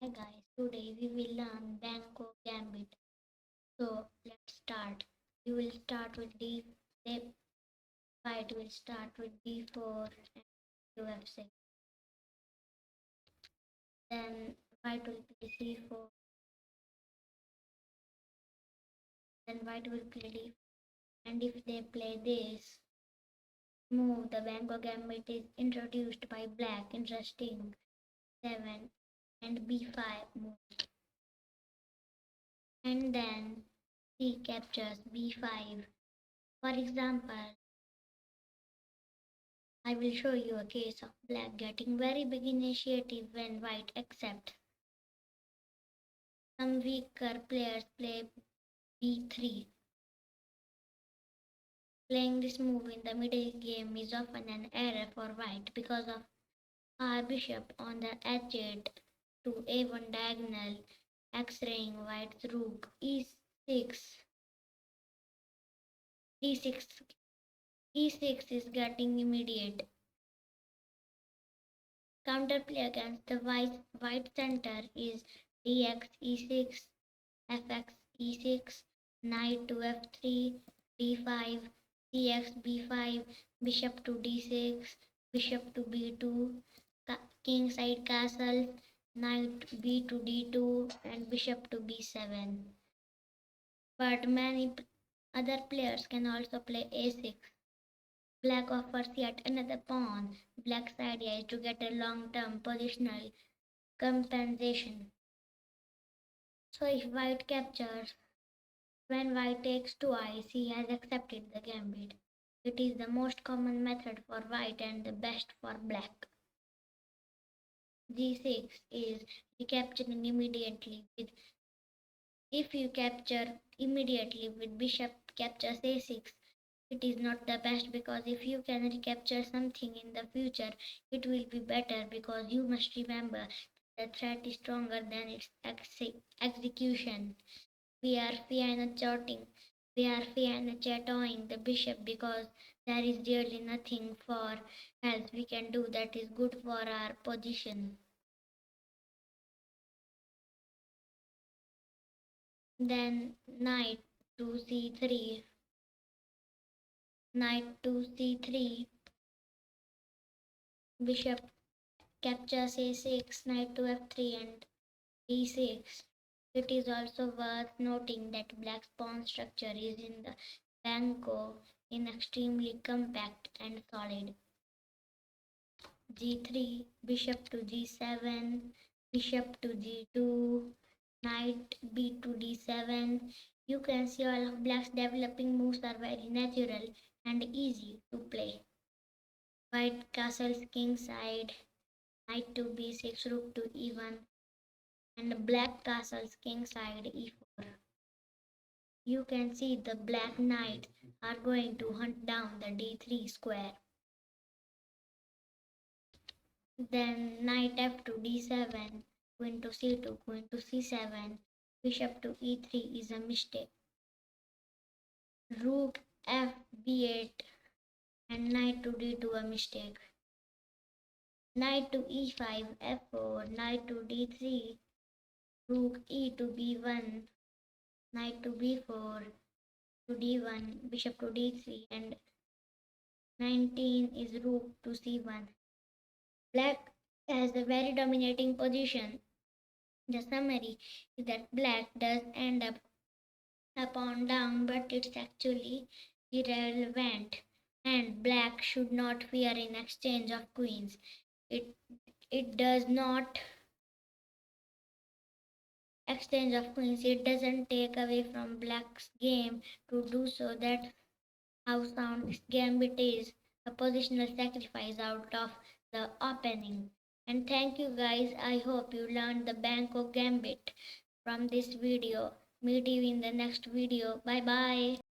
Hi guys, today we will learn Benko Gambit. So let's start. We will start with the white will start with d4 and to f6. Then white will play c4. Then white will play d4. And if they play this move, the Benko Gambit is introduced by black. Interesting. 7 and b5 move. And then c captures b5. For example, I will show you a case of black getting very big initiative when white accepts. Some weaker players play b3. Playing this move in the middle game is often an error for white because of our bishop on the h8 to a1 diagonal, x-raying white's rook e6. d6 e6 is getting immediate. Counterplay against the white center is dx e6, fx e6, knight to f3, d5, cx b5, bishop to d6, bishop to b2, king side castles, knight b to d2, and bishop to b7. But many other players can also play a6. Black offers yet another pawn. Black's idea is to get a long-term positional compensation. So if white captures, when white takes twice, he has accepted the gambit. It is the most common method for white and the best for black. g6 is recapturing immediately with if you capture immediately with bishop captures a6. It is not the best because if you can recapture something in the future, it will be better because you must remember the threat is stronger than its execution. We are chatting. We are chatting the bishop because there is really nothing for else we can do that is good for our position. Then knight to c3, knight to c3, bishop captures a6, knight to f3 and d6. It is also worth noting that black's pawn structure is in the Benko in extremely compact and solid. g3, bishop to g7, bishop to g2, knight b to d7. You can see all of black's developing moves are very natural and easy to play. White castles king side, knight to b6, rook to e1, and black castles king side e4. You can see the black knights are going to hunt down the d3 square. Then knight f to d7, queen to c2, queen to c7, bishop to e3 is a mistake. Rook f b8 and knight to d2 a mistake. Knight to e5, f4, knight to d3, rook e to b1, knight to b4 to d1, bishop to d3, and 19 is rook to c1. Black has a very dominating position. The summary is that black does end up a pawn down, but it's actually irrelevant, and black should not fear in exchange of queens. It it does not exchange of queens. It doesn't take away from black's game to do so. That's how sound this gambit is. A positional sacrifice out of the opening. And thank you guys. I hope you learned the Benko Gambit from this video. Meet you in the next video. Bye bye.